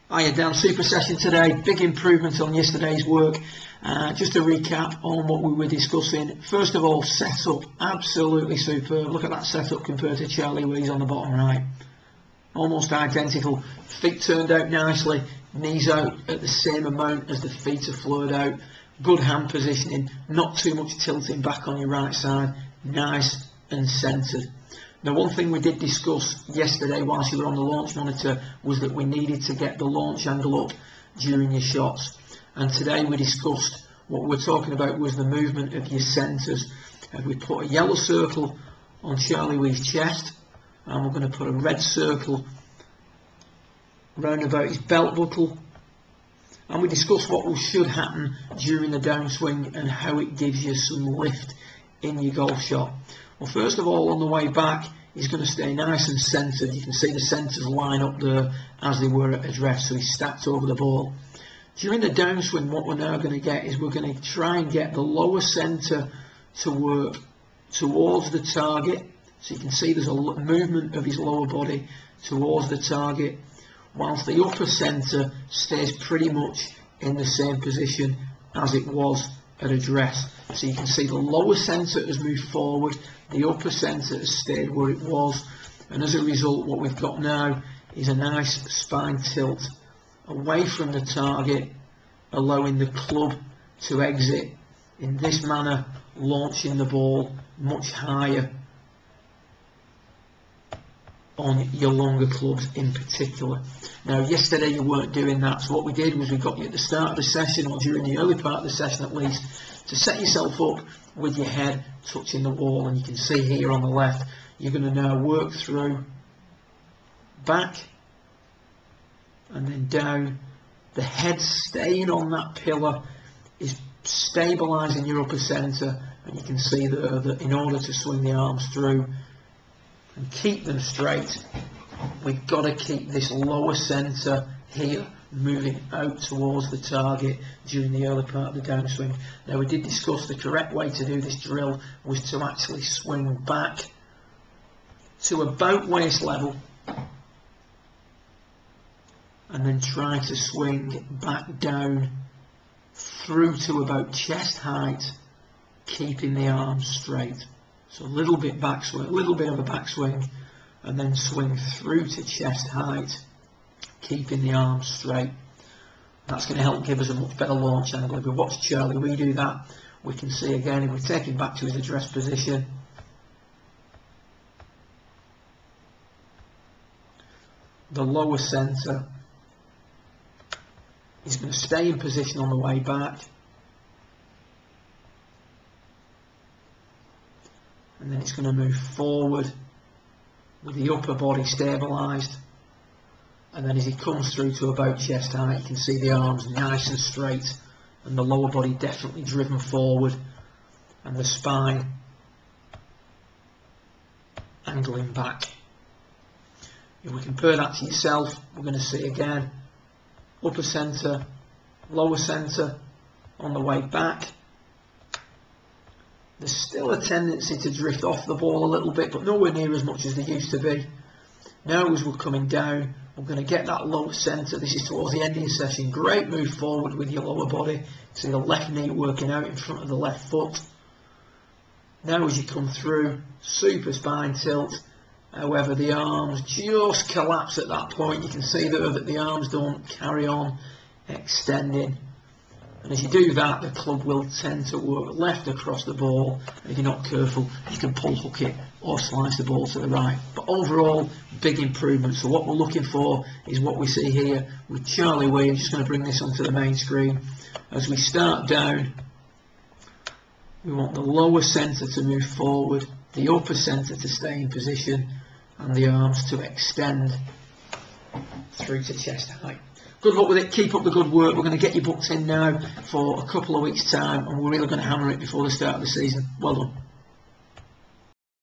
Hiya Dan, super session today, big improvement on yesterday's work. Just to recap on what we were discussing. First of all, setup, absolutely superb. Look at that setup compared to Charlie Wee's on the bottom right. Almost identical. Feet turned out nicely, knees out at the same amount as the feet are fluid out. Good hand positioning, not too much tilting back on your right side, nice and centred. Now, one thing we did discuss yesterday whilst you were on the launch monitor was that we needed to get the launch angle up during your shots. And today we discussed what we were talking about was the movement of your centres. And we put a yellow circle on Charlie Wee's chest, and we're going to put a red circle round about his belt buckle. And we discussed what should happen during the downswing and how it gives you some lift in your golf shot. Well, first of all, on the way back, he's going to stay nice and centred. You can see the centres line up there as they were at address, so he's stacked over the ball. During the downswing, what we're now going to get is we're going to try and get the lower centre to work towards the target. So you can see there's a movement of his lower body towards the target, whilst the upper centre stays pretty much in the same position as it was at address. So you can see the lower centre has moved forward, the upper centre has stayed where it was, and as a result what we've got now is a nice spine tilt away from the target, allowing the club to exit in this manner, launching the ball much higher on your longer clubs in particular. Now, yesterday you weren't doing that, so what we did was we got you at the start of the session, or during the early part of the session at least, to set yourself up with your head touching the wall. And you can see here on the left, you're going to now work through back and then down. The head staying on that pillar is stabilising your upper centre, and you can see there that in order to swing the arms through and keep them straight, we've got to keep this lower centre here moving out towards the target during the early part of the downswing. Now, we did discuss the correct way to do this drill was to actually swing back to about waist level and then try to swing back down through to about chest height, keeping the arms straight. So a little bit backswing, a little bit of a backswing, and then swing through to chest height, keeping the arms straight. That's going to help give us a much better launch angle. If we watch Charlie Wee do that, we can see again, if we take him back to his address position, the lower centre is going to stay in position on the way back, and then it's going to move forward with the upper body stabilised, and then as he comes through to about chest height, you can see the arms nice and straight and the lower body definitely driven forward and the spine angling back. If we compare that to yourself, we're going to see again upper centre, lower centre on the way back. There's still a tendency to drift off the ball a little bit, but nowhere near as much as there used to be. Now as we're coming down, we're going to get that lower centre. This is towards the end of your session. Great move forward with your lower body. See the left knee working out in front of the left foot. Now as you come through, super spine tilt. However, the arms just collapse at that point. You can see there that the arms don't carry on extending. And as you do that, the club will tend to work left across the ball. And if you're not careful, you can pull hook it or slice the ball to the right. But overall, big improvement. So what we're looking for is what we see here with Charlie Wee. I'm just going to bring this onto the main screen. As we start down, we want the lower centre to move forward, the upper centre to stay in position, and the arms to extend through to chest height. Good luck with it, keep up the good work. We're going to get you booked in now for a couple of weeks' time, and we're really going to hammer it before the start of the season. Well done.